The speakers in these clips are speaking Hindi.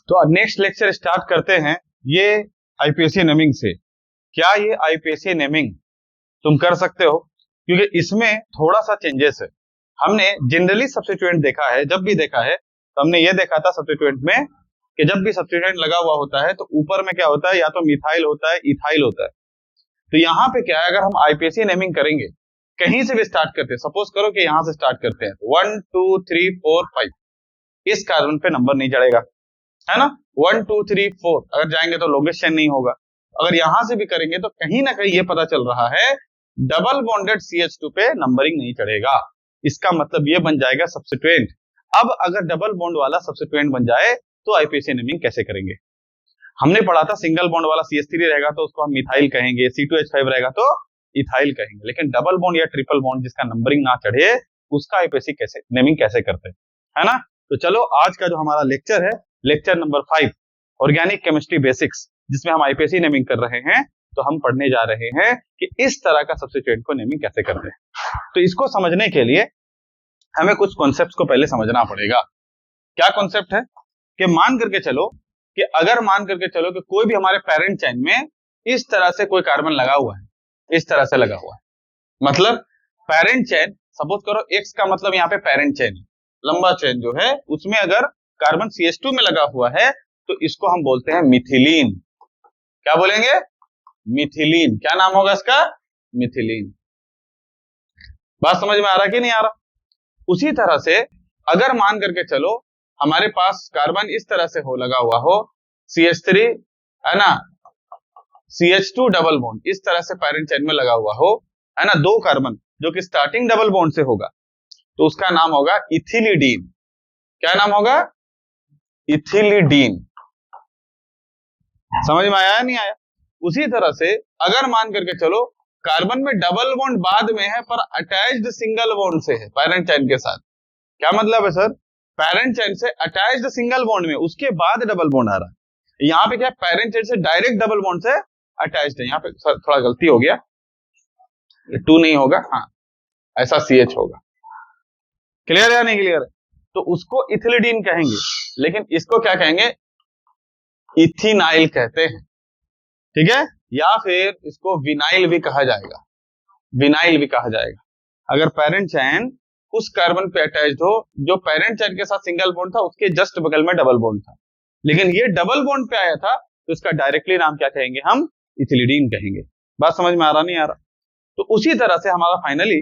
तो अब नेक्स्ट लेक्चर स्टार्ट करते हैं ये आईपीएसी नेमिंग से। क्या ये आईपीएसी नेमिंग तुम कर सकते हो? क्योंकि इसमें थोड़ा सा चेंजेस है। हमने जनरली सब्स्टिट्यूएंट देखा है, जब भी देखा है तो हमने ये देखा था सब्स्टिट्यूएंट में कि जब भी सब्स्टिट्यूएंट लगा हुआ होता है तो ऊपर में क्या होता है, या तो मिथाइल होता है, इथाइल होता है। तो यहाँ पे क्या है, अगर हम आईपीएसी नेमिंग करेंगे, कहीं से भी स्टार्ट करते हैं, सपोज करो कि यहाँ से स्टार्ट करते हैं, 1 2 3 4 5, इस कार्बन पे नंबर नहीं चढ़ेगा, है ना। 1 2 3 4 अगर जाएंगे तो लोंगेस्ट चेन नहीं होगा। अगर यहां से भी करेंगे तो कहीं ना कहीं ये पता चल रहा है डबल बॉन्डेड CH2 पे नंबरिंग नहीं चढ़ेगा। इसका मतलब ये बन जाएगा सब्स्टिट्यूएंट। अब अगर डबल बॉन्ड वाला सब्स्टिट्यूएंट बन जाए तो आईपीएसी नेमिंग कैसे करेंगे? हमने पढ़ा था सिंगल बॉन्ड वाला CH3 रहेगा तो उसको हम मिथाइल कहेंगे, C2H5 रहेगा तो इथाइल कहेंगे। लेकिन डबल बॉन्ड या ट्रिपल बॉन्ड जिसका नंबरिंग ना चढ़े उसका आईपीएसी कैसे नेमिंग कैसे करते हैं, है ना। तो चलो आज का जो हमारा लेक्चर है, lecture number 5 organic chemistry basics, जिसमें हम आईपीएसी नेमिंग कर रहे हैं, तो हम पढ़ने जा रहे हैं कि इस तरह का सब्स्टिट्यूएंट को नेमिंग कैसे करते हैं। तो इसको समझने के लिए हमें कुछ कॉन्सेप्ट्स को पहले समझना पड़ेगा। क्या कॉन्सेप्ट है कि मान करके चलो कि कोई भी हमारे पेरेंट चेन में इस तरह से कोई कार्बन लगा हुआ है, इस तरह से लगा हुआ है, मतलब पेरेंट चेन, सपोज करो X का मतलब यहाँ पे पेरेंट चेन, लंबा चेन जो है उसमें अगर कार्बन CH2 में लगा हुआ है तो इसको हम बोलते हैं मिथिलीन। क्या बोलेंगे? मिथिलीन। क्या नाम होगा इसका? मिथिलीन। बात समझ में आ रहा कि नहीं आ रहा? उसी तरह से अगर मान करके चलो हमारे पास कार्बन इस तरह से हो लगा हुआ हो, CH3 है ना, CH2 डबल बॉन्ड इस तरह से पेरेंट चेन में लगा हुआ हो, है ना, दो कार्बन जो कि स्टार्टिंग डबल बॉन्ड से होगा, तो उसका नाम होगा इथिलीडीन। क्या नाम होगा? इथिलीडीन। समझ में आया नहीं आया? उसी तरह से अगर मान करके चलो कार्बन में डबल बॉन्ड बाद में है पर अटैच्ड सिंगल बॉन्ड से है पेरेंट चेन के साथ। क्या मतलब है सर? पेरेंट चेन से अटैच्ड सिंगल बॉन्ड में, उसके बाद डबल बॉन्ड आ रहा है। यहाँ पे क्या, पेरेंट चेन से डायरेक्ट डबल बॉन्ड से अटैच्ड है। यहाँ पे सर थोड़ा गलती हो गया, 2 नहीं होगा, हाँ ऐसा CH होगा। क्लियर है या नहीं क्लियर है? तो उसको इथिलीडीन कहेंगे, लेकिन इसको क्या कहेंगे? इथिनाइल कहते हैं, ठीक है। या फिर इसको विनाइल भी कहा जाएगा, विनाइल भी कहा जाएगा। अगर पेरेंट चेन उस कार्बन पे अटैच्ड हो जो पेरेंट चेन के साथ सिंगल बॉन्ड था, उसके जस्ट बगल में डबल बॉन्ड था, लेकिन ये डबल बॉन्ड पे आया था, तो इसका डायरेक्टली नाम क्या कहेंगे? हम इथिलीडीन कहेंगे। बात समझ में आ रहा नहीं आ रहा? तो उसी तरह से हमारा फाइनली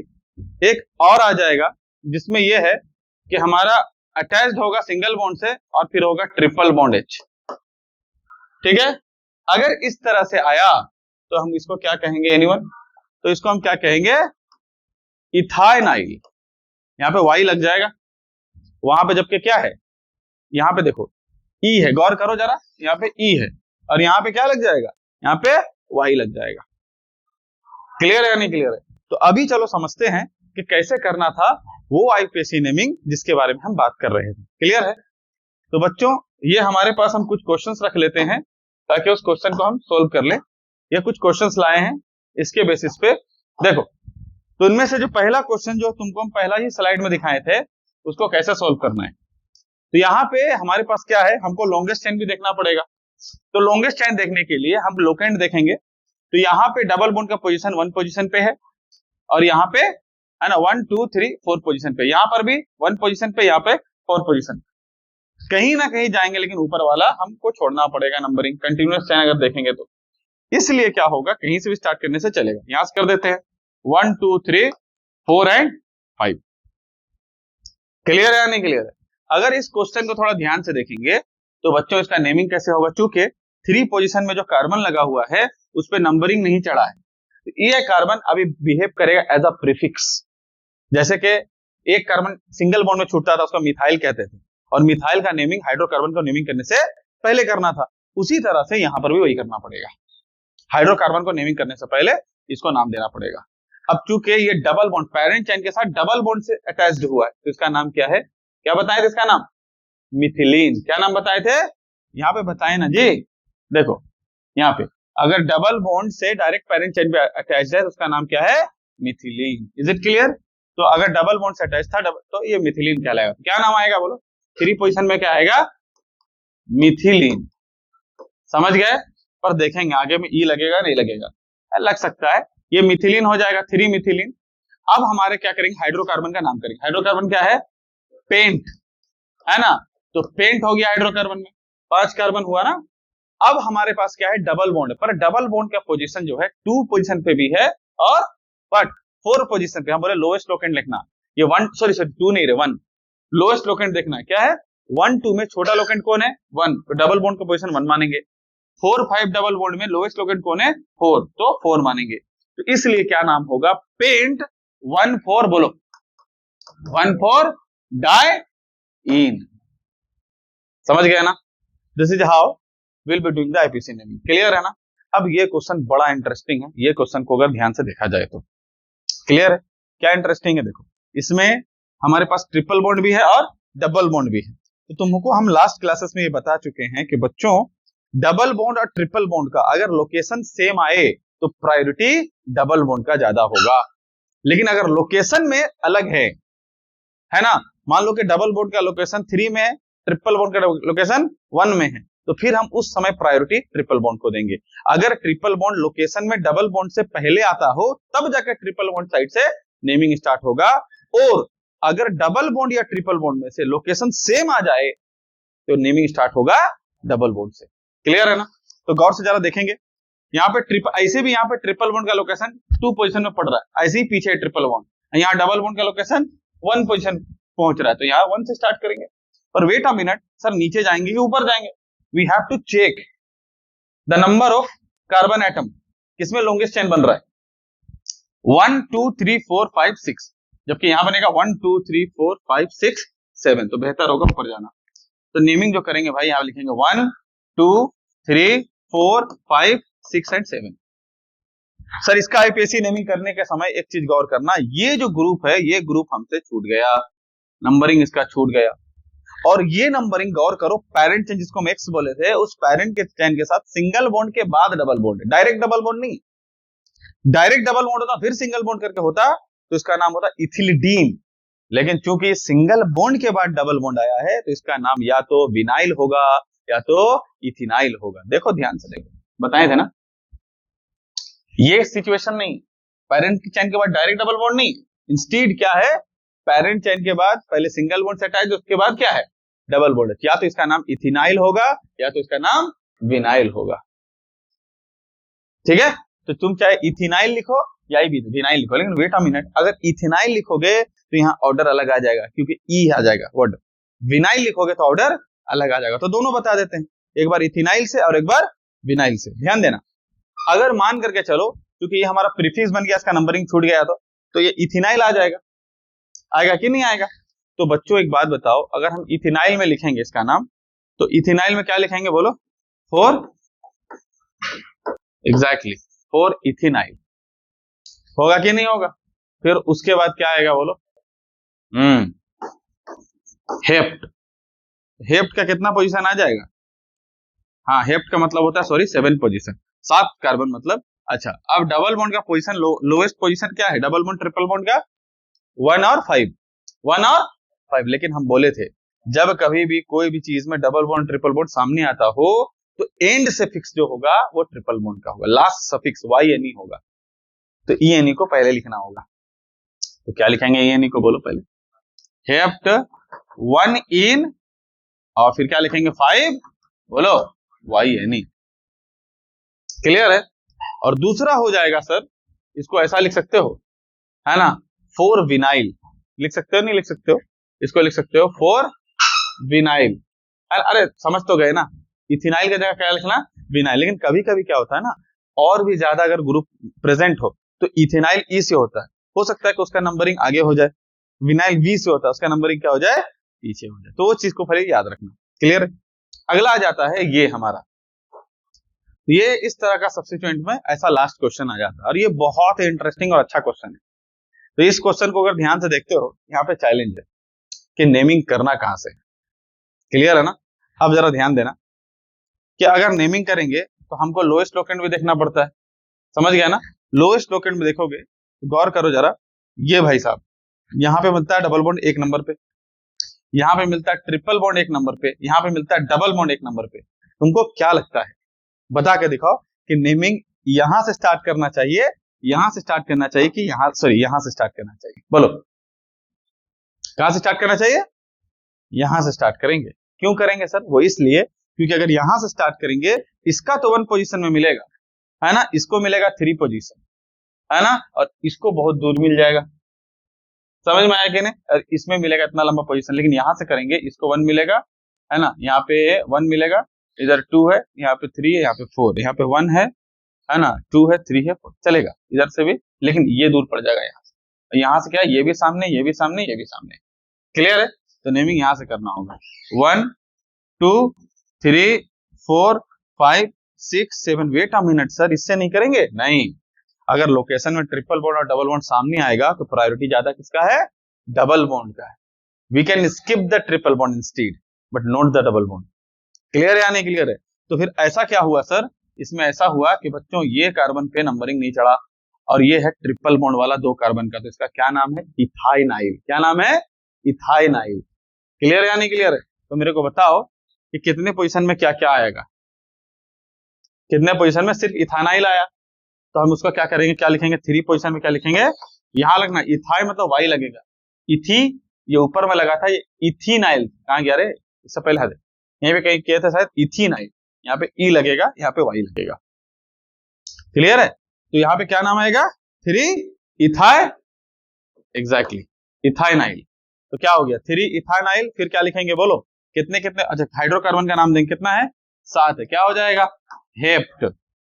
एक और आ जाएगा जिसमें यह है कि हमारा अटैच्ड होगा सिंगल बॉन्ड से और फिर होगा ट्रिपल बॉन्ड H, ठीक है। अगर इस तरह से आया तो हम इसको क्या कहेंगे एनीवन? तो इसको हम क्या कहेंगे? इथाइनाइल। यहाँ पे Y लग जाएगा, वहां पे जबकि क्या है, यहाँ पे देखो E है, गौर करो जरा, यहाँ पे E है और यहाँ पे क्या लग जाएगा? यहाँ पे Y लग जाएगा। क्लियर है या नहीं क्लियर है? तो अभी चलो समझते हैं कि कैसे करना था वो आईपीएसी नेमिंग जिसके बारे में हम बात कर रहे थे। क्लियर है? तो बच्चों ये हमारे पास हम कुछ क्वेश्चंस रख लेते हैं ताकि उस क्वेश्चन को हम सोल्व कर ले। ये कुछ क्वेश्चंस लाए हैं, इसके बेसिस पे देखो। तो इनमें से जो पहला क्वेश्चन जो तुमको हम पहला ही स्लाइड में दिखाए थे उसको कैसे सोल्व करना है, तो यहाँ पे हमारे पास क्या है, हमको लॉन्गेस्ट चेन भी देखना पड़ेगा। तो लॉन्गेस्ट चेन देखने के लिए हम लोकेंड देखेंगे। तो यहाँ पे डबल बॉन्ड का पोजीशन 1 पोजीशन पे है और यहाँ पे है ना 1 2 3 4 पोजीशन पे, यहाँ पर भी 1 पोजीशन पे, यहाँ पे 4 पोजीशन पे। कहीं ना कहीं जाएंगे लेकिन ऊपर वाला हमको छोड़ना पड़ेगा नंबरिंग। कंटिन्यूअस चेन अगर देखेंगे तो इसलिए क्या होगा, कहीं से भी स्टार्ट करने से चलेगा। यहां से कर देते हैं 1 2 3 4 एंड 5। क्लियर है या नहीं क्लियर है? अगर इस क्वेश्चन को थोड़ा ध्यान से देखेंगे तो बच्चों इसका नेमिंग कैसे होगा, चूंकि 3 पोजीशन में जो कार्बन लगा हुआ है उस पर नंबरिंग नहीं चढ़ा है, तो ये कार्बन अभी बिहेव करेगा एज अ प्रीफिक्स। जैसे कि एक कार्बन सिंगल बॉन्ड में छूटता था उसको मिथाइल कहते थे, और मिथाइल का नेमिंग हाइड्रोकार्बन को नेमिंग करने से पहले करना था। उसी तरह से यहां पर भी वही करना पड़ेगा, हाइड्रोकार्बन को नेमिंग करने से पहले इसको नाम देना पड़ेगा। अब चूंकि ये डबल बॉन्ड पेरेंट चेन के साथ डबल बॉन्ड से अटैच्ड हुआ है तो इसका नाम क्या है? क्या बताए थे इसका नाम? मिथिलीन। क्या नाम बताए थे? यहाँ पे बताए ना जी, देखो यहाँ पे अगर डबल बॉन्ड से डायरेक्ट पेरेंट चेन पे अटैच्ड है तो उसका नाम क्या है? मिथिलीन। Is it clear? तो अगर डबल बॉन्ड से अटैच था तो ये मिथिलीन कहलाएगा। क्या नाम आएगा बोलो? 3 पोजीशन में क्या आएगा? मिथिलीन। समझ गए? पर देखेंगे आगे में ई लगेगा नहीं लगेगा, लग सकता है। ये मिथिलीन हो जाएगा, 3 मिथिलीन। अब हमारे क्या करेंगे, हाइड्रोकार्बन का नाम करेंगे। हाइड्रोकार्बन क्या है? पेंट, है ना? तो पेंट हो गया हाइड्रोकार्बन में, 5 कार्बन हुआ ना। अब हमारे पास क्या है, डबल बॉन्ड। पर डबल बॉन्ड का पोजीशन जो है 2 पोजीशन पे भी है और बट 4 पोजीशन पे। हम बोले लोएस्ट लोकेंट लिखना, ये 1 सॉरी 2 नहीं रे 1 लोएस्ट लोकेंट देखना है। क्या है? 1 2 में छोटा लोकेंट कौन है? 1, तो डबल बॉन्ड का पोजीशन 1 मानेंगे। 4 5 डबल बॉन्ड में लोएस्ट लोकेंट कौन है? 4, तो 4 मानेंगे। तो इसलिए क्या नाम होगा, पेंट 1,4 बोलो, 1,4 डाइईन। समझ गए ना? This is how will be doing the IPC naming. Clear है ना? अब ये क्वेश्चन बड़ा इंटरेस्टिंग है, ये क्वेश्चन को अगर ध्यान से देखा जाए तो। क्लियर है? क्या इंटरेस्टिंग है? देखो, इसमें हमारे पास ट्रिपल बॉन्ड भी है और डबल बॉन्ड भी है। तो तुमको हम लास्ट क्लासेस में ये बता चुके हैं कि बच्चों, डबल बॉन्ड और ट्रिपल बॉन्ड का अगर लोकेशन सेम आए तो प्रायोरिटी डबल बॉन्ड का ज्यादा होगा। लेकिन अगर लोकेशन में अलग है ना, मान लो कि डबल बॉन्ड का लोकेशन 3 में है, ट्रिपल बॉन्ड का लोकेशन 1 में है, तो फिर हम उस समय प्रायोरिटी ट्रिपल बॉन्ड को देंगे। अगर ट्रिपल बॉन्ड लोकेशन में डबल बॉन्ड से पहले आता हो तब जाकर ट्रिपल बॉन्ड साइड से नेमिंग स्टार्ट होगा, और अगर डबल बॉन्ड या ट्रिपल बॉन्ड में से लोकेशन सेम आ जाए तो नेमिंग स्टार्ट होगा डबल बॉन्ड से। क्लियर है ना? तो गौर से जरा देखेंगे, यहाँ पे ऐसे भी यहाँ पे ट्रिपल बॉन्ड का लोकेशन 2 पोजीशन में पड़ रहा है, ऐसे ही पीछे ट्रिपल बॉन्ड, यहाँ डबल बॉन्ड का लोकेशन 1 पोजीशन पहुंच रहा है, तो यहाँ 1 से स्टार्ट करेंगे। पर वेट अ मिनट सर, नीचे जाएंगे कि ऊपर जाएंगे? We have to check the number of carbon atom, किसमें लॉन्गेस्ट चेन बन रहा है, 1 2 3 4 5 6, जबकि यहां बनेगा 1 2 3 4 5 6 7, तो बेहतर होगा ऊपर जाना। तो नेमिंग जो करेंगे भाई, यहां लिखेंगे 1 2 3 4 5 6 एंड 7। सर इसका आईपीएससी नेमिंग करने के समय एक चीज गौर करना, ये जो ग्रुप है ये ग्रुप हमसे छूट गया, नंबरिंग इसका छूट गया। और ये नंबरिंग गौर करो, पेरेंट चेन जिसको हम एक्स बोले थे, उस पेरेंट के चेन के साथ सिंगल बॉन्ड के बाद double bond, direct double bond नहीं। डायरेक्ट डबल बॉन्ड होता फिर सिंगल बॉन्ड करके होता तो इसका नाम होता इथिलीडीन। लेकिन चूंकि सिंगल बॉन्ड के बाद डबल बॉन्ड आया है तो इसका नाम या तो विनाइल होगा या तो इथिनाइल होगा। देखो ध्यान से देखो, बताए थे ना, ये सिचुएशन नहीं, पेरेंट की चेन के बाद डायरेक्ट डबल बॉन्ड नहीं, इंस्टीड क्या है, पेरेंट चेन के बाद पहले सिंगल बॉन्ड से अटैच, उसके बाद क्या है, डबल बॉन्ड। या तो इसका नाम इथिनाइल होगा या तो इसका नाम विनाइल होगा। ठीक है? तो तुम चाहे इथिनाइल लिखो या विनाइल लिखो, लेकिन वेट अ मिनट, अगर इथिनाइल लिखोगे तो यहाँ ऑर्डर अलग आ जाएगा क्योंकि ई आ जाएगा वर्ड, विनाइल लिखोगे तो ऑर्डर अलग आ जाएगा। तो दोनों बता देते हैं, एक बार इथिनाइल से और एक बार विनाइल से। ध्यान देना, अगर मान करके चलो क्योंकि ये हमारा प्रीफिक्स बन गया, इसका नंबरिंग छूट गया तो ये इथिनाइल आ जाएगा, आएगा कि नहीं आएगा? तो बच्चों एक बात बताओ, अगर हम इथिनाइल में लिखेंगे इसका नाम, तो इथिनाइल में क्या लिखेंगे बोलो, 4 एग्जैक्टली 4 इथिनाइल होगा कि नहीं होगा? फिर उसके बाद क्या आएगा बोलो, हेप्ट। हेप्ट का कितना पोजीशन आ जाएगा? हाँ, हेप्ट का मतलब होता है 7 पोजीशन, 7 कार्बन मतलब। अच्छा, अब डबल बॉन्ड का पोजीशन, लोएस्ट पोजीशन क्या है डबल बॉन्ड ट्रिपल बॉन्ड का? 1 और 5। लेकिन हम बोले थे जब कभी भी कोई भी चीज में डबल बॉन्ड ट्रिपल बॉन्ड सामने आता हो तो एंड सफिक्स जो होगा वो ट्रिपल बॉन्ड का होगा, लास्ट सफिक्स YNE होगा, तो ENE को पहले लिखना होगा। तो क्या लिखेंगे ENE को बोलो पहले, हेप्ट 1 इन, और फिर क्या लिखेंगे 5 बोलो YNE। क्लियर है? और दूसरा हो जाएगा सर, इसको ऐसा लिख सकते हो, है ना, 4 विनाइल लिख सकते हो, नहीं लिख सकते हो? इसको लिख सकते हो 4 विनाइल। अरे समझ तो गए ना, इथिनाइल की जगह क्या लिखना, विनाइल। लेकिन कभी कभी क्या होता है ना, और भी ज्यादा अगर ग्रुप प्रेजेंट हो तो इथिनाइल ई से होता है, हो सकता है कि उसका नंबरिंग आगे हो जाए, विनाइल वी से होता है, उसका नंबरिंग क्या हो जाए, पीछे हो जाए। तो वो चीज को पहले याद रखना। क्लियर? अगला आ जाता है ये हमारा, ये इस तरह का सब्स्टिट्यूएंट में ऐसा लास्ट क्वेश्चन आ जाता है, और ये बहुत इंटरेस्टिंग और अच्छा क्वेश्चन है। तो इस क्वेश्चन को अगर ध्यान से देखते हो, यहाँ पे चैलेंज है कि नेमिंग करना कहां से। क्लियर है ना? अब जरा ध्यान देना कि अगर नेमिंग करेंगे तो हमको लोएस्ट लोकेंट भी देखना पड़ता है। समझ गया ना? लोएस्ट लोकेंट में देखोगे, गौर करो जरा, ये भाई साहब यहाँ पे बनता है डबल बॉन्ड 1 नंबर पे, यहाँ पे मिलता है ट्रिपल बॉन्ड एक नंबर पे, यहाँ पे मिलता है डबल बॉन्ड एक नंबर पे। तुमको क्या लगता है, बता के दिखाओ कि नेमिंग यहां से स्टार्ट करना चाहिए, यहां से स्टार्ट करना चाहिए कि यहां से स्टार्ट करना चाहिए? बोलो, कहां से स्टार्ट करना चाहिए? यहां से स्टार्ट करेंगे। क्यों करेंगे सर? वो इसलिए क्योंकि अगर यहां से स्टार्ट करेंगे, इसका तो 1 पोजीशन में मिलेगा, है ना, इसको मिलेगा 3 पोजीशन, है ना, और इसको बहुत दूर मिल जाएगा। समझ में आया कि नहीं? और इसमें मिलेगा इतना लंबा पोजीशन, लेकिन यहां से करेंगे, इसको 1 मिलेगा, है ना, यहाँ पे 1 मिलेगा, इधर 2 है, यहाँ पे 3 है, यहाँ पे 4, यहाँ पे 1 है ना, 2 है, 3 है, 4, चलेगा इधर से भी, लेकिन ये दूर पड़ जाएगा यहाँ से। यहाँ से क्या है, ये भी सामने, ये भी सामने, ये भी सामने। क्लियर है? तो नेमिंग यहां से करना होगा। 1 2 3 4 5 6 7। वेट अ मिनट सर, इससे नहीं करेंगे? नहीं, अगर लोकेशन में ट्रिपल बॉन्ड और डबल बॉन्ड सामने आएगा तो प्रायोरिटी ज्यादा किसका है? डबल बॉन्ड का है। We can skip the triple bond instead, but not the double bond. Clear है या नहीं क्लियर है? तो फिर ऐसा क्या हुआ सर, इसमें ऐसा हुआ कि बच्चों ये कार्बन पे नंबरिंग नहीं चढ़ा, और ये है ट्रिपल बॉन्ड वाला 2 कार्बन का, तो इसका क्या नाम है? इथाइनाइल। क्या नाम है? इथाइनाइल। क्लियर है या नहीं क्लियर है? तो मेरे को बताओ कि कितने पोजीशन में क्या क्या आएगा? कितने पोजीशन में सिर्फ इथाइनाइल आया, तो हम उसका क्या करेंगे, क्या लिखेंगे? 3 पोजीशन में क्या लिखेंगे? यहां लगना, इथाई मतलब वाई लगेगा, इथी ये ऊपर में लगा था, ये इथीनाइल कहां गया रे? इससे पहले हद यहीं पे कहीं किए थे शायद, इथीनाइल, यहाँ पे ई लगेगा, यहाँ पे वाई लगेगा। क्लियर है? तो यहाँ पे क्या नाम आएगा? 3 इथाई, एग्जैक्टली, इथाइनाइल। तो क्या हो गया? 3 इथाइनाइल। फिर क्या लिखेंगे बोलो? कितने कितने, अच्छा हाइड्रोकार्बन का नाम देंगे, कितना है? 7 है। क्या हो जाएगा? हेप्ट।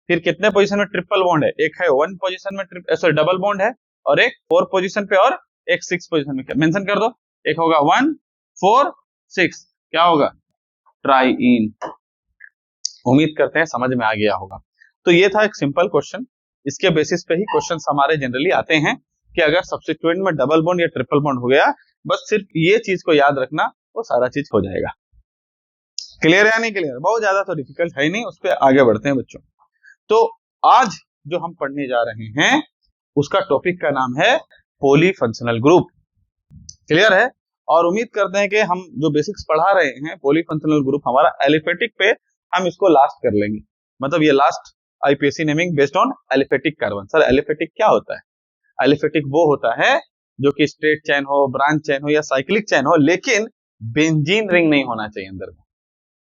फिर कितने पोजीशन में ट्रिपल बॉन्ड है? एक है 1 पोजीशन में सॉरी डबल बॉन्ड है, और एक 4 पोजीशन पे, और एक 6 पोजीशन में। मेंशन कर दो, एक होगा 1 4 6, क्या होगा? ट्राइइन। उम्मीद करते हैं समझ में आ गया होगा। तो ये था एक सिंपल क्वेश्चन, इसके बेसिस पे ही क्वेश्चन हमारे जनरली आते हैं कि अगर सब्स्टिट्यूएंट में डबल बॉन्ड या ट्रिपल बॉन्ड हो गया, बस सिर्फ ये चीज को याद रखना, वो सारा चीज हो जाएगा। क्लियर या नहीं क्लियर? बहुत ज्यादा तो डिफिकल्ट है नहीं, उस पर आगे बढ़ते हैं बच्चों। तो आज जो हम पढ़ने जा रहे हैं उसका टॉपिक का नाम है पॉलीफंक्शनल ग्रुप। क्लियर है? और उम्मीद करते हैं कि हम जो बेसिक्स पढ़ा रहे हैं पॉलीफंक्शनल ग्रुप हमारा एलिफेटिक पे, हम इसको लास्ट कर लेंगे। मतलब ये last IPSC naming based on aliphatic carbon. Sir aliphatic क्या होता है? एलिफेटिक वो होता है जो कि स्ट्रेट चेन हो, ब्रांच चेन हो या साइक्लिक चेन हो, लेकिन बेंजीन रिंग नहीं होना चाहिए अंदर में।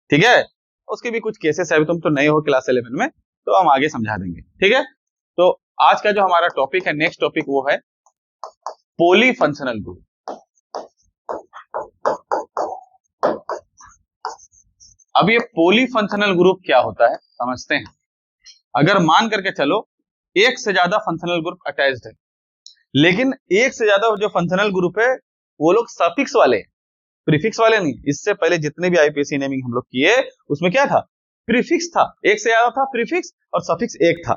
ठीक है? उसके भी कुछ केसेस है, अभी तुम तो नए हो क्लास 11 में, तो हम आगे समझा देंगे। ठीक है? तो आज का जो हमारा टॉपिक है, नेक्स्ट टॉपिक वो है पॉलीफंक्शनल ग्रुप। अब ये पॉलीफंक्शनल ग्रुप क्या होता है समझते हैं। अगर मान करके चलो एक से ज्यादा फंक्शनल ग्रुप अटैच्ड है, लेकिन एक से ज्यादा जो फंक्शनल ग्रुप है वो लोग सफिक्स वाले हैं, प्रीफिक्स वाले नहीं। इससे पहले जितने भी आईपीएससी नेमिंग हम लोग किए उसमें क्या था? प्रीफिक्स था, एक से ज्यादा था प्रीफिक्स, और सफिक्स एक था।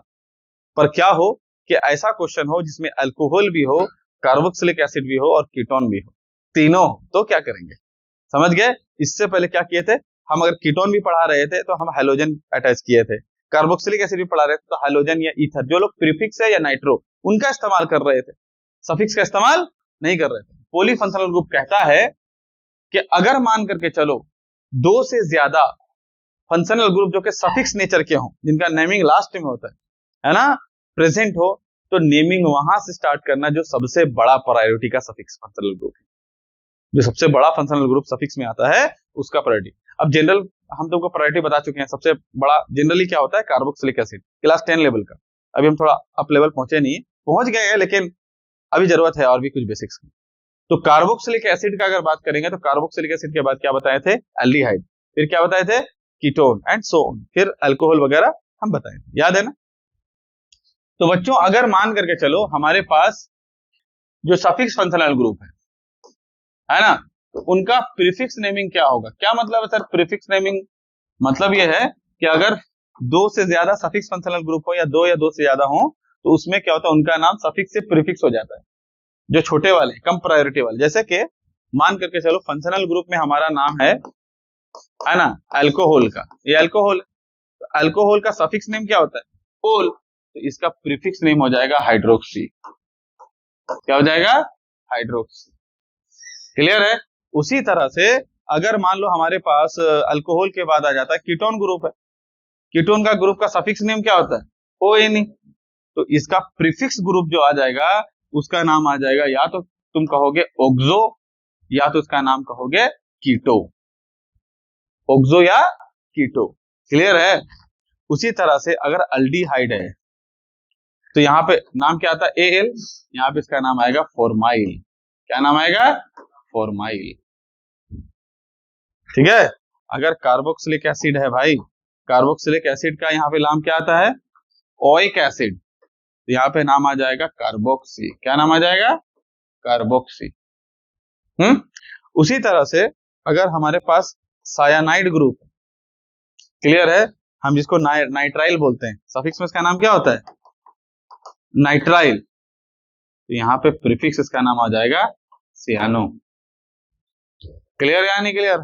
पर क्या हो कि ऐसा क्वेश्चन हो जिसमें अल्कोहल भी हो, कार्बोक्सिलिक एसिड भी हो और कीटोन भी हो, तीनों हो, तो क्या करेंगे? समझ गए? इससे पहले क्या किए थे हम? अगर कीटोन भी पढ़ा रहे थे तो हम हैलोजन अटैच किए थे, कार्बोक्सिलिक एसिड भी पढ़ा रहे थे तो हैलोजन या ईथर। जो लोग प्रीफिक्स है या नाइट्रो उनका इस्तेमाल कर रहे थे, सफिक्स का इस्तेमाल नहीं कर रहे थे। पॉलीफंक्शनल ग्रुप कहता है कि अगर मान करके चलो 2 से ज्यादा फंक्शनल ग्रुप जो कि सफिक्स नेचर के हों, जिनका नेमिंग लास्ट में होता है ना, प्रेजेंट हो, तो नेमिंग वहां से स्टार्ट करना जो सबसे बड़ा प्रायोरिटी का सफिक्स फंक्शनल ग्रुप है। जो सबसे बड़ा फंक्शनल ग्रुप सफिक्स में आता है उसका प्रायोरिटी। अब जनरल हम तुमको प्रायोरिटी बता चुके हैं। सबसे बड़ा जनरली क्या होता है? कार्बोक्सिलिक एसिड, क्लास 10 लेवल का। अभी हम थोड़ा अप लेवल पहुंचे नहीं, पहुंच गए हैं, लेकिन अभी जरूरत है और भी कुछ बेसिक्स की। तो कार्बोक्सिलिक एसिड का अगर बात करेंगे तो कार्बोक्सिलिक एसिड के बाद क्या बताए थे? एल्डिहाइड, फिर क्या बताए थे? कीटोन एंड सो ऑन, फिर अल्कोहल वगैरह हम बताए थे, याद है ना? तो बच्चों अगर मान करके चलो हमारे पास जो सफिक्स फंक्शनल ग्रुप है ना, तो उनका प्रीफिक्स नेमिंग क्या होगा? क्या मतलब है सर प्रीफिक्स नेमिंग? मतलब यह है कि अगर 2 से ज्यादा सफिक्स फंक्शनल ग्रुप हो, या 2 से ज्यादा हो, तो उसमें क्या होता है? उनका नाम सफिक्स से प्रीफिक्स हो जाता है। जो छोटे वाले, कम प्रायोरिटी वाले, जैसे कि मान करके चलो फंक्शनल ग्रुप में हमारा नाम है ना, अल्कोहल का। ये अल्कोहल, तो अल्कोहल का सफिक्स नेम क्या होता है? ओल, तो इसका प्रीफिक्स नेम हो जाएगा हाइड्रोक्सी। क्या हो जाएगा? हाइड्रोक्सी। क्लियर है? उसी तरह से अगर मान लो हमारे पास अल्कोहल के बाद आ जाता है कीटोन ग्रुप है, कीटोन का ग्रुप का सफिक्स नेम क्या होता है? ONE। तो इसका प्रीफिक्स ग्रुप जो आ जाएगा उसका नाम आ जाएगा, या तो तुम कहोगे ऑक्सो या तो इसका नाम कहोगे कीटो, ऑक्सो या कीटो। क्लियर है? उसी तरह से अगर अल्डिहाइड है तो यहाँ पे नाम क्या आता है? AL, यहाँ पे इसका नाम आएगा फॉर्माइल। क्या नाम आएगा? फॉर्माइल। ठीक है? अगर कार्बोक्सिलिक एसिड है भाई, कार्बोक्सिलिक एसिड का यहाँ पे नाम क्या आता है? ओइक एसिड, तो यहाँ पे नाम आ जाएगा कार्बोक्सी। क्या नाम आ जाएगा? कार्बोक्सी। उसी तरह से अगर हमारे पास सायानाइड ग्रुप, क्लियर है, हम जिसको नाइट्राइल बोलते हैं, सफिक्स में इसका नाम क्या होता है? नाइट्राइल। तो यहाँ पे प्रीफिक्स इसका नाम आ जाएगा सियानो। क्लियर या नहीं क्लियर?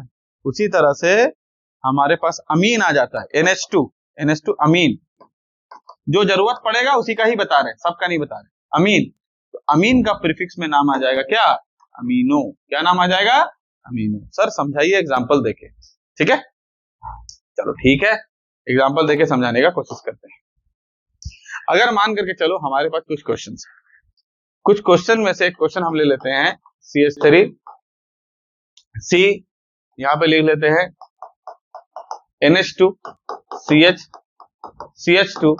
उसी तरह से हमारे पास अमीन आ जाता है, NH2 अमीन। जो जरूरत पड़ेगा उसी का ही बता रहे, सबका नहीं बता रहे। अमीन, तो अमीन का प्रीफिक्स में नाम आ जाएगा क्या? अमीनो। क्या नाम आ जाएगा? अमीनो। सर समझाइए एग्जांपल देके। ठीक है, चलो ठीक है, एग्जांपल देके समझाने का कोशिश करते हैं। अगर मान करके चलो हमारे पास कुछ क्वेश्चन, कुछ क्वेश्चन में से एक क्वेश्चन हम ले लेते हैं CH3, C, यहां पे लिख लेते हैं NH2 CH, CH2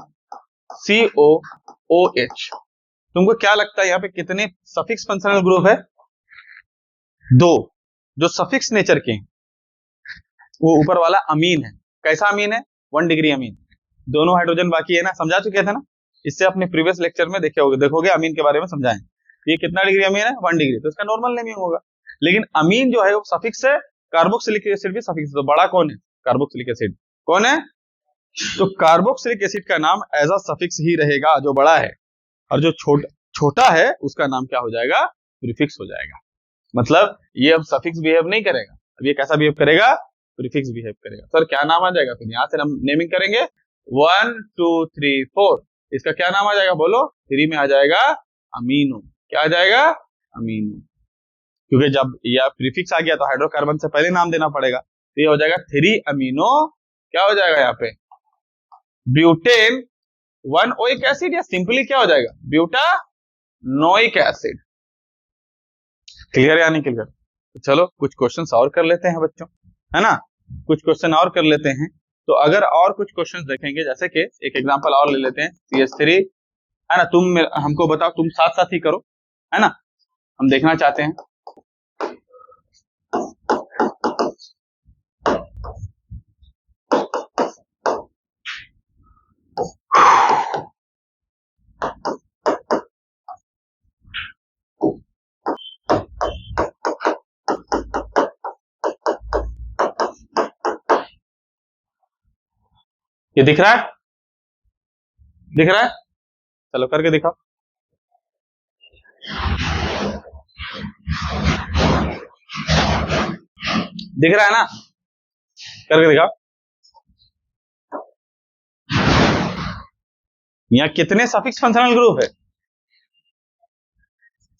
COOH। तुमको क्या लगता है यहाँ पे कितने सफिक्स फंक्शनल ग्रुप है? 2, जो सफिक्स नेचर के हैं। वो ऊपर वाला अमीन है, कैसा अमीन है? 1 डिग्री अमीन। दोनों हाइड्रोजन बाकी है ना, समझा चुके थे ना, इससे अपने प्रीवियस लेक्चर में देखोगे अमीन के बारे में समझाएं। ये कितना डिग्री अमीन है? 1 डिग्री, तो इसका नॉर्मल नेमिंग होगा। लेकिन अमीन जो है वो सफिक्स है, कार्बोक्सिलिक एसिड भी सफिक्स है, तो बड़ा कौन है? Carboxylic acid. कौन है? तो कार्बोक्सिलिक एसिड का नाम एज अ सफिक्स ही रहेगा जो बड़ा है, और जो छोटा है उसका नाम क्या हो जाएगा? प्रीफिक्स हो जाएगा। मतलब ये अब सफिक्स बिहेव नहीं करेगा, अब ये कैसा बिहेव करेगा? प्रीफिक्स बिहेव करेगा। सर क्या नाम आ जाएगा? फिर यहाँ से हम नेमिंग करेंगे 1 2 3 4, इसका क्या नाम आ जाएगा? बोलो। 3 में आ जाएगा अमीनो। क्या आ जाएगा? अमीनो। क्योंकि जब यह प्रीफिक्स आ गया तो हाइड्रोकार्बन से पहले नाम देना पड़ेगा, तो ये हो जाएगा 3 अमीनो। क्या हो जाएगा यहाँ पे? ब्यूटेन 1 ओइक एसिड, या सिंपली क्या हो जाएगा? Butanoic acid. क्लियर या नहीं क्लियर? तो चलो कुछ क्वेश्चंस और कर लेते हैं बच्चों, है ना, कुछ क्वेश्चन और कर लेते हैं। तो अगर और कुछ क्वेश्चंस देखेंगे, जैसे कि एक एग्जांपल और ले लेते हैं CH3, है ना, तुम हमको बताओ, तुम साथ साथ ही करो, है ना, हम देखना चाहते हैं। ये दिख रहा है? दिख रहा है? चलो करके दिखाओ। दिख रहा है ना? करके दिखाओ। यहाँ कितने सफिक्स फंक्शनल ग्रुप है?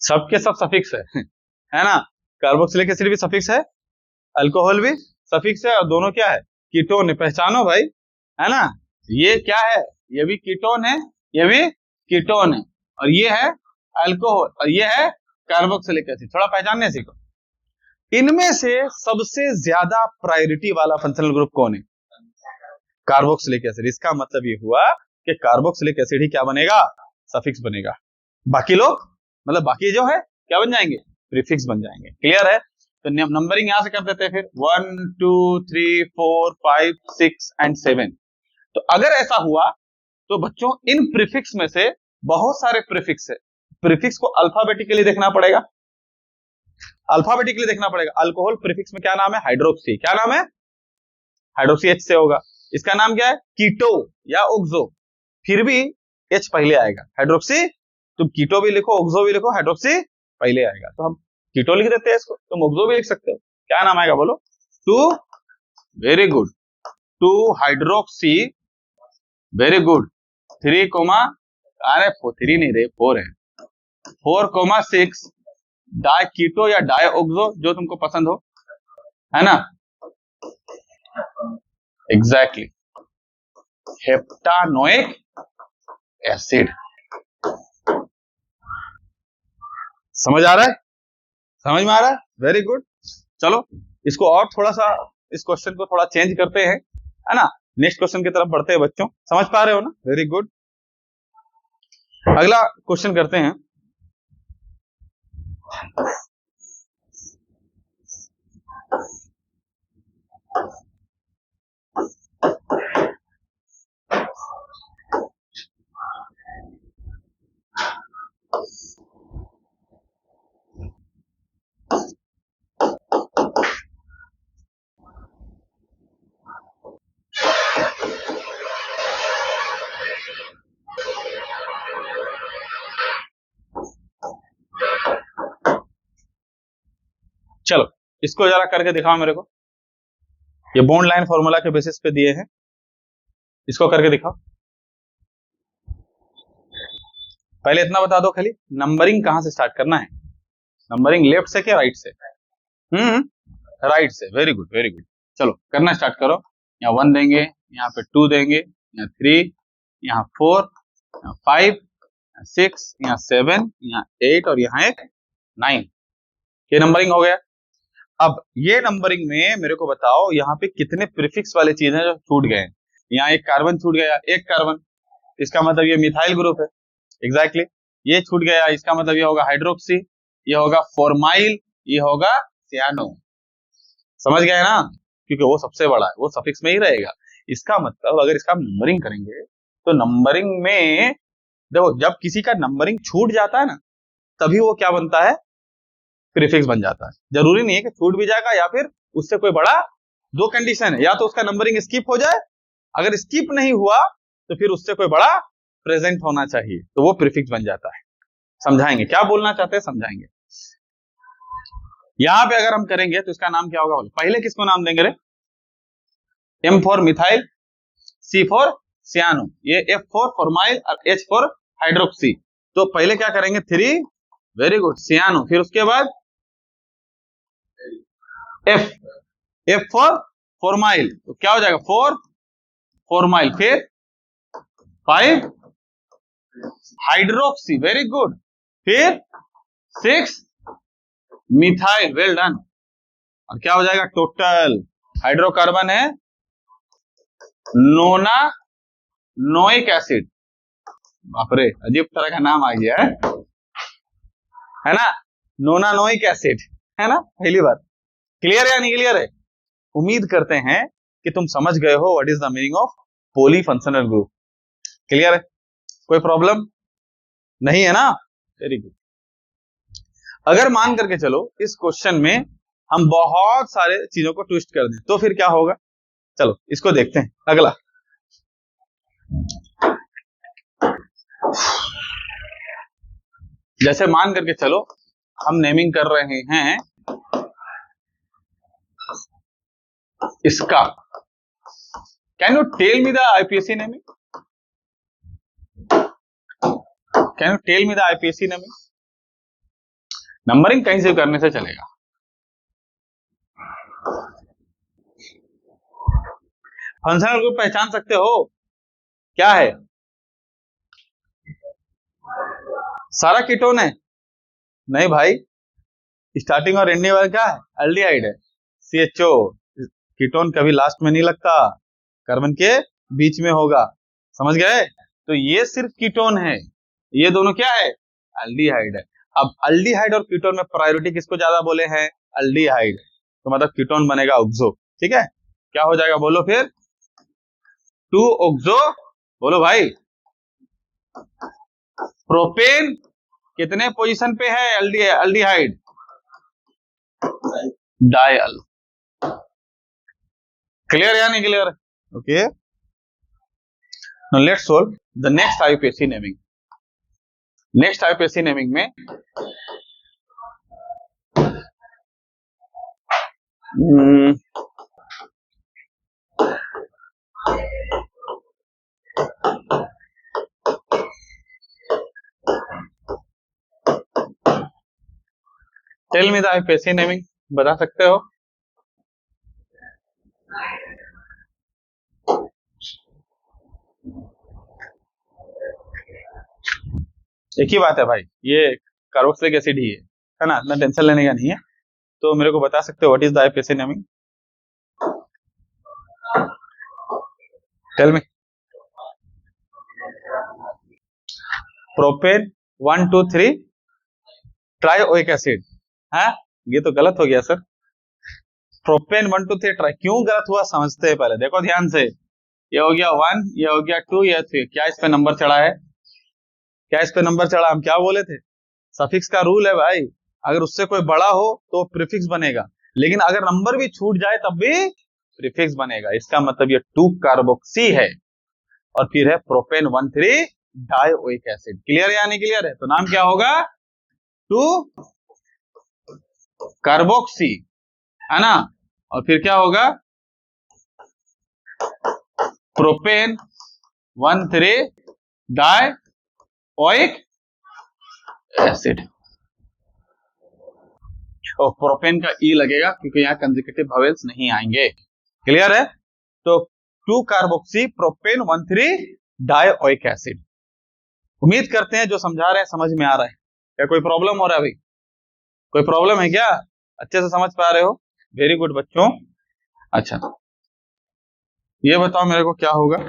सबके सब सफिक्स है ना। कार्बोक्सिलिक एसिड भी सफिक्स है, अल्कोहल भी सफिक्स है, और दोनों क्या है? कीटोन है। पहचानो भाई, है ना, ये क्या है? ये भी कीटोन है, ये भी कीटोन है, और ये है अल्कोहल, और ये है कार्बोक्सिलिक एसिड। थोड़ा पहचानने सीखो। इनमें से सबसे ज्यादा प्रायोरिटी वाला फंक्शनल ग्रुप कौन है? Carboxylic acid. इसका मतलब ये हुआ कि कार्बोक्सिलिक एसिड ही क्या बनेगा? सफिक्स बनेगा। बाकी लोग, मतलब बाकी जो है क्या बन जाएंगे? प्रीफिक्स बन जाएंगे। क्लियर है? तो नंबरिंग यहां से कर देते हैं फिर 1 2 3 4 5 6 एंड 7। तो अगर ऐसा हुआ तो बच्चों इन प्रीफिक्स में से बहुत सारे प्रीफिक्स है, प्रीफिक्स को अल्फाबेटिकली देखना पड़ेगा, अल्फाबेटिकली देखना पड़ेगा। अल्कोहल प्रीफिक्स में क्या नाम है? हाइड्रोक्सी। क्या नाम है? हाइड्रोक्सी H से होगा। इसका नाम क्या है? कीटो या ऑक्सो, फिर भी H पहले आएगा। हाइड्रोक्सी, तुम कीटो भी लिखो, ऑक्सो भी लिखो, हाइड्रोक्सी पहले आएगा, तो हम कीटो लिख देते हैं इसको, तुम ऑक्सो भी लिख सकते हो। क्या नाम आएगा बोलो? 2, very good, 2 hydroxy, very good. 3 comma, अरे 3 नहीं रे, 4 है, 4 कोमा 6 डाई कीटो या डाई ऑक्सो, जो तुमको पसंद हो, है ना। Exactly, heptanoic acid. समझ आ रहा है, समझ में आ रहा है, वेरी गुड। चलो इसको और थोड़ा सा, इस क्वेश्चन को थोड़ा चेंज करते हैं, है ना। नेक्स्ट क्वेश्चन की तरफ बढ़ते हैं बच्चों, समझ पा रहे हो ना, वेरी गुड। अगला क्वेश्चन करते हैं। चलो इसको जरा करके दिखाओ मेरे को, ये बॉन्ड लाइन फॉर्मूला के बेसिस पे दिए हैं, इसको करके दिखाओ। पहले इतना बता दो खाली, नंबरिंग कहां से स्टार्ट करना है, नंबरिंग लेफ्ट से क्या राइट से? राइट से, वेरी गुड वेरी गुड। चलो करना स्टार्ट करो। यहाँ 1 देंगे, यहाँ पे 2 देंगे, यहाँ 3, यहाँ 4, यहाँ 5, यहाँ 6, यहाँ 7, यहाँ 8 और यहाँ एक 9। ये नंबरिंग हो गया। अब ये नंबरिंग में मेरे को बताओ यहाँ पे कितने प्रीफिक्स वाले चीज हैं जो छूट गए हैं। यहाँ एक कार्बन छूट गया, एक कार्बन, इसका मतलब ये मिथाइल ग्रुप है। एग्जैक्टली, ये छूट गया, इसका मतलब ये होगा हाइड्रोक्सी, ये होगा फॉर्माइल, ये होगा सियानो। समझ गए ना, क्योंकि वो सबसे बड़ा है, वो सफिक्स में ही रहेगा। इसका मतलब अगर इसका नंबरिंग करेंगे तो नंबरिंग में देखो, जब किसी का नंबरिंग छूट जाता है ना, तभी वो क्या बनता है, प्रीफिक्स बन जाता है। जरूरी नहीं है कि छूट भी जाएगा या फिर उससे कोई बड़ा, दो कंडीशन है, या तो उसका नंबरिंग स्किप हो जाए, अगर स्किप नहीं हुआ तो फिर उससे कोई बड़ा प्रेजेंट होना चाहिए, तो वो प्रीफिक्स बन जाता है। समझाएंगे क्या बोलना चाहते हैं, समझाएंगे। यहां पे अगर हम करेंगे तो इसका नाम क्या होगा, पहले किसको नाम देंगे रे? M for methyl, C for cyano, ये F फॉर फॉर्माइल और H फॉर हाइड्रोक्सी। तो पहले क्या करेंगे, 3, वेरी गुड, सियानो, फिर उसके बाद F फॉर फॉर्माइल, तो क्या हो जाएगा, 4 फॉर्माइल, फिर 5 हाइड्रोक्सी, वेरी गुड, फिर 6 मिथाइल, वेल डन। और क्या हो जाएगा, टोटल हाइड्रोकार्बन है नोना नोइक एसिड। बापरे, अजीब तरह का नाम आ गया है ना, नोना नोइक एसिड, है ना, पहली बार। क्लियर है या नहीं क्लियर है? उम्मीद करते हैं कि तुम समझ गए हो what is the meaning of polyfunctional group. Clear है, कोई प्रॉब्लम नहीं है ना, वेरी गुड। अगर मान करके चलो इस क्वेश्चन में हम बहुत सारे चीजों को ट्विस्ट कर दें तो फिर क्या होगा, चलो इसको देखते हैं। अगला, जैसे मान करके चलो हम नेमिंग कर रहे हैं इसका, can you tell me the IUPAC naming, can you tell me the IUPAC naming? Numbering कहीं से करने से चलेगा। फंक्शनल ग्रुप पहचान सकते हो क्या है, सारा कीटोन है? नहीं भाई, स्टार्टिंग और एंडिंग वाला क्या है, एल्डिहाइड है, CHO। कीटोन कभी लास्ट में नहीं लगता, कार्बन के बीच में होगा, समझ गए? तो ये सिर्फ कीटोन है, ये दोनों क्या है, एल्डिहाइड है। अब एल्डिहाइड और कीटोन में प्रायोरिटी किसको ज्यादा बोले हैं, एल्डिहाइड, तो मतलब कीटोन बनेगा ऑक्सो। ठीक है, क्या हो जाएगा बोलो फिर, 2 ऑक्सो, बोलो भाई। प्रोपेन कितने पोजीशन पे है, एल्डिहाइड, डायल। क्लियर या नहीं clear? Okay, now let's solve the next IUPAC naming. Next IUPAC naming में tell me the IUPAC naming, बता सकते हो? एक ही बात है भाई, ये कार्बोक्सिलिक एसिड ही है ना, इतना टेंशन लेने का नहीं है। तो मेरे को बता सकते हो what is the IUPAC naming? Tell me. Propane 1 2 3 trioic acid है, ये तो गलत हो गया सर। प्रोपेन 1 2 3 ट्राई, क्यों गलत हुआ समझते हैं पहले, देखो ध्यान से। ये हो गया 1, ये हो गया 2, ये 3, क्या इस पे नंबर चढ़ा है? क्या इस पे नंबर चढ़ा? हम क्या बोले थे? सफिक्स का रूल है भाई, अगर उससे कोई बड़ा हो तो प्रीफिक्स बनेगा, लेकिन अगर नंबर भी छूट जाए तब भी प्रीफिक्स बनेगा। इसका मतलब ये 2 कार्बोक्सी है और फिर है प्रोपेन 1 3 डाइओइक एसिड। क्लियर है या नहीं क्लियर है? तो नाम क्या होगा? 2 कार्बोक्सी, है ना, और फिर क्या होगा? Propane 1 3 dioic acid. और प्रोपेन का ई लगेगा क्योंकि यहाँ कंसेक्यूटिव वोवेल्स नहीं आएंगे। क्लियर है? तो 2 कार्बोक्सी प्रोपेन 1 3 डाइओइक एसिड। उम्मीद करते हैं जो समझा रहे हैं समझ में आ रहा है। क्या कोई प्रॉब्लम हो रहा है भाई? कोई प्रॉब्लम है क्या? अच्छे से समझ पा रहे हो? वेरी गुड बच्चों। अच्छा, ये बताओ मेरे को क्या होगा?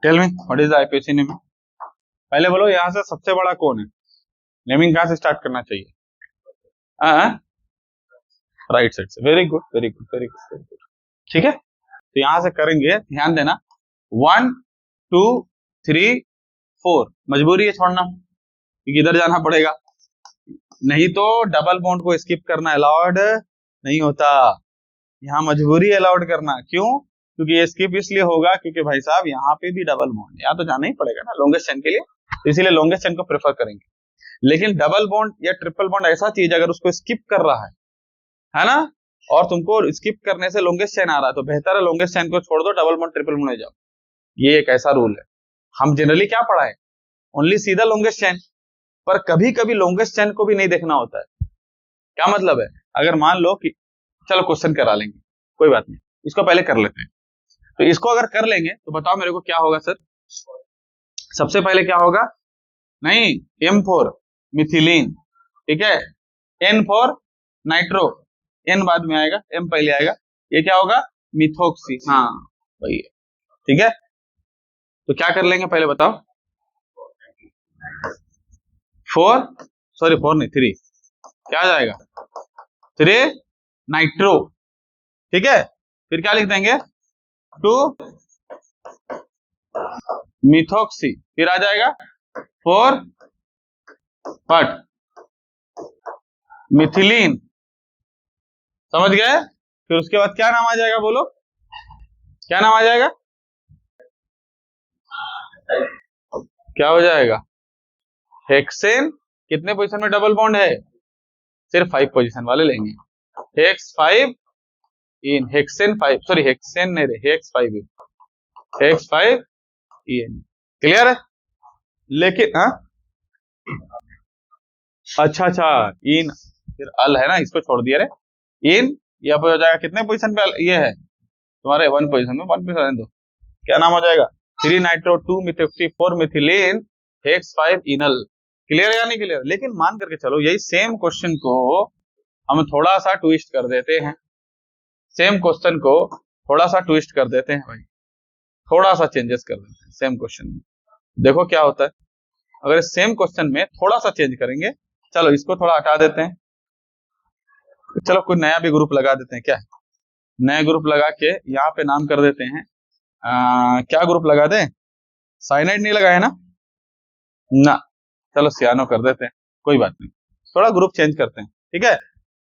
Tell me what is the IUPAC naming? पहले बोलो यहां से सबसे बड़ा कौन है? नेमिंग कहां से स्टार्ट करना चाहिए? राइट साइड से। Very good very good very good very good. ठीक है, तो यहां से करेंगे, ध्यान देना। 1 2 3 4, मजबूरी है छोड़ना क्योंकि इधर जाना पड़ेगा, नहीं तो डबल बॉन्ड को स्किप करना अलाउड नहीं होता। यहाँ मजबूरी अलाउड करना, क्यों? क्योंकि ये स्किप इसलिए होगा क्योंकि भाई साहब यहाँ पे भी डबल बॉन्ड, यहाँ तो जाना ही पड़ेगा ना लॉन्गेस्ट चेन के लिए, तो इसीलिए लॉन्गेस्ट चेन को प्रेफर करेंगे। लेकिन डबल बॉन्ड या ट्रिपल बॉन्ड ऐसा चीज अगर उसको स्किप कर रहा है ना, और तुमको स्किप करने से लॉन्गेस्ट चेन आ रहा है, तो बेहतर है लॉन्गेस्ट चेन को छोड़ दो, डबल बॉन्ड ट्रिपल बॉन्ड में जाओ। ये एक ऐसा रूल है। हम जनरली क्या पढ़ा है? ओनली सीधा लॉन्गेस्ट चेन, पर कभी कभी लॉन्गेस्ट चेन को भी नहीं देखना होता है। क्या मतलब है? अगर मान लो कि चलो क्वेश्चन करा लेंगे, कोई बात नहीं, इसको पहले कर लेते हैं। तो इसको अगर कर लेंगे तो बताओ मेरे को क्या होगा सर? सबसे पहले क्या होगा? नहीं, M4 मिथिलीन, ठीक है, N4 नाइट्रो, N बाद में आएगा, M पहले आएगा, ये क्या होगा? मिथोक्सी। हाँ वही है, ठीक है। तो क्या कर लेंगे पहले बताओ? 4 सॉरी 4 नहीं 3, क्या आ जाएगा? 3 नाइट्रो, ठीक है, फिर क्या लिख देंगे? 2 मिथोक्सी, फिर आ जाएगा 4 पट मिथिलीन, समझ गए? फिर उसके बाद क्या नाम आ जाएगा? बोलो क्या नाम आ जाएगा? क्या हो जाएगा? हेक्सेन। कितने पोजीशन में डबल बॉन्ड है? सिर्फ 5 पोजीशन वाले लेंगे। हेक्स 5 इन, हेक्सेन 5, सॉरी हेक्सेन नहीं रे, हेक्स 5 इन, हेक्स 5 इन। क्लियर है? लेकिन हाँ, अच्छा अच्छा, इन फिर अल है ना, इसको छोड़ दिया रे। इन ये अब हो जाएगा कितने पोजीशन पे? ये है तुम्हारे 1 पोजीशन में, 1 पोजीशन दो, क्या नाम हो जाएगा? 3 nitro 2 methoxy 4 methylene hex 5 enal. Clear है या नहीं क्लियर? लेकिन मान करके चलो यही सेम क्वेश्चन को हम थोड़ा सा ट्विस्ट कर देते हैं, सेम क्वेश्चन को थोड़ा सा ट्विस्ट कर देते हैं भाई, थोड़ा सा चेंजेस कर देते हैं सेम क्वेश्चन में, देखो क्या होता है। अगर सेम क्वेश्चन में थोड़ा सा चेंज करेंगे, चलो इसको थोड़ा हटा देते हैं, चलो कोई नया भी ग्रुप लगा देते हैं, क्या नया ग्रुप लगा के यहाँ पे नाम कर देते हैं, क्या ग्रुप लगा दें? साइनाइड नहीं लगाए ना, ना, चलो सियानो कर देते हैं, कोई बात नहीं, थोड़ा ग्रुप चेंज करते हैं, ठीक है।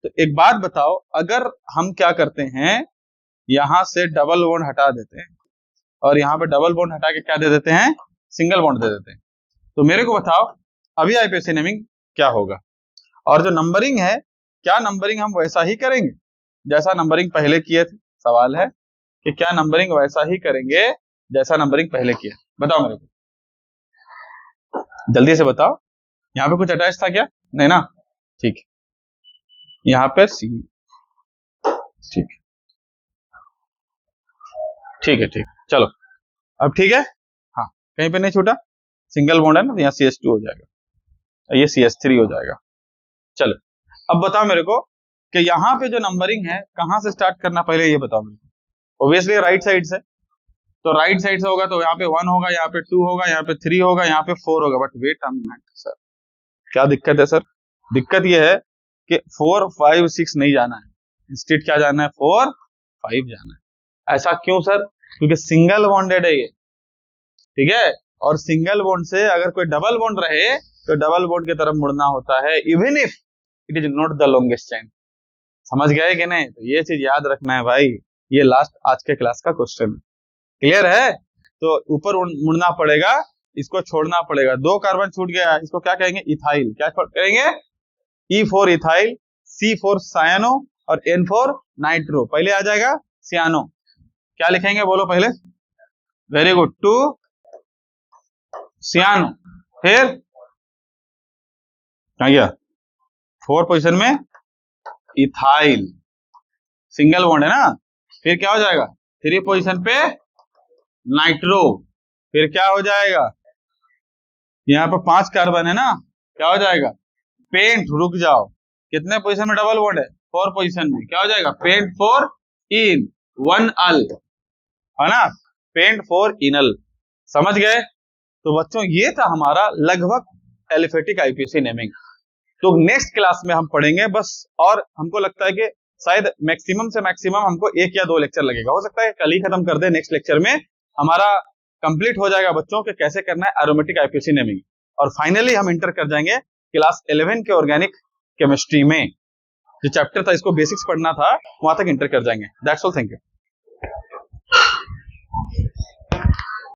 तो एक बात बताओ, अगर हम क्या करते हैं, यहां से डबल बॉन्ड हटा देते हैं और यहाँ पे डबल बॉन्ड हटा के क्या दे देते हैं, सिंगल बॉन्ड दे देते हैं, तो मेरे को बताओ अभी आईपीएसी नेमिंग क्या होगा। और जो नंबरिंग है, क्या नंबरिंग हम वैसा ही करेंगे जैसा नंबरिंग पहले किए थे? सवाल है कि क्या नंबरिंग वैसा ही करेंगे जैसा नंबरिंग पहले किया? बताओ मेरे को, जल्दी से बताओ। यहाँ पे कुछ अटैच था क्या? नहीं ना, ठीक है। यहाँ पे सी, ठीक है, ठीक है, ठीक, चलो अब ठीक है। हाँ, कहीं पे नहीं छूटा, सिंगल बॉन्ड है ना, यहाँ CH2 हो जाएगा, ये CH3 हो जाएगा। चलो अब बताओ मेरे को कि यहाँ पे जो नंबरिंग है कहाँ से स्टार्ट करना, पहले ये बताओ मेरे को। ऑब्वियसली राइट साइड से, तो राइट साइड से होगा तो यहाँ पे 1 होगा, यहाँ पे 2 होगा, यहाँ पे 3 होगा, यहाँ पे 4 होगा। But wait a minute sir, क्या दिक्कत है सर? दिक्कत ये है कि 4, 5, 6 नहीं जाना है, इंस्टेड क्या जाना है, 4, 5 जाना है। ऐसा क्यों सर? क्योंकि सिंगल बॉन्डेड है ये, ठीक है, और सिंगल बॉन्ड से अगर कोई डबल बॉन्ड रहे तो डबल बॉन्ड की तरफ मुड़ना होता है, even if it is not the longest chain. समझ गए कि नहीं? तो ये चीज याद रखना है भाई, ये लास्ट आज के क्लास का क्वेश्चन है, क्लियर है? तो ऊपर मुड़ना पड़ेगा, इसको छोड़ना पड़ेगा। 2 कार्बन छूट गया, इसको क्या कहेंगे, इथाइल। क्या कहेंगे? E4 इथाइल, C4 सायानो और N4 नाइट्रो। पहले आ जाएगा सियानो, क्या लिखेंगे बोलो पहले? वेरी गुड, 2 सियानो, फिर आ गया 4 पोजीशन में इथाइल, सिंगल बॉन्ड है ना, फिर क्या हो जाएगा 3 पोजीशन पे नाइट्रो, फिर क्या हो जाएगा, यहाँ पर 5 कार्बन है ना, क्या हो जाएगा, पेंट। रुक जाओ, कितने पोजीशन में डबल बॉन्ड है? 4 पोजीशन में, क्या हो जाएगा, पेंट 4 इन 1 अल, है ना, पेंट 4 इनल। समझ गए? तो बच्चों ये था हमारा लगभग एलिफेटिक आईपीसी नेमिंग। तो नेक्स्ट क्लास में हम पढ़ेंगे बस, और हमको लगता है कि शायद मैक्सिमम से मैक्सिमम हमको 1 या 2 लेक्चर लगेगा, हो सकता है कल ही खत्म कर दे, नेक्स्ट लेक्चर में हमारा कंप्लीट हो जाएगा बच्चों के कैसे करना है एरोमेटिक आईपीसी नेमिंग। और फाइनली हम इंटर कर जाएंगे क्लास 11 के ऑर्गेनिक केमिस्ट्री में, जो चैप्टर था इसको बेसिक्स पढ़ना था, वहां तक इंटर कर जाएंगे। That's all, thank you.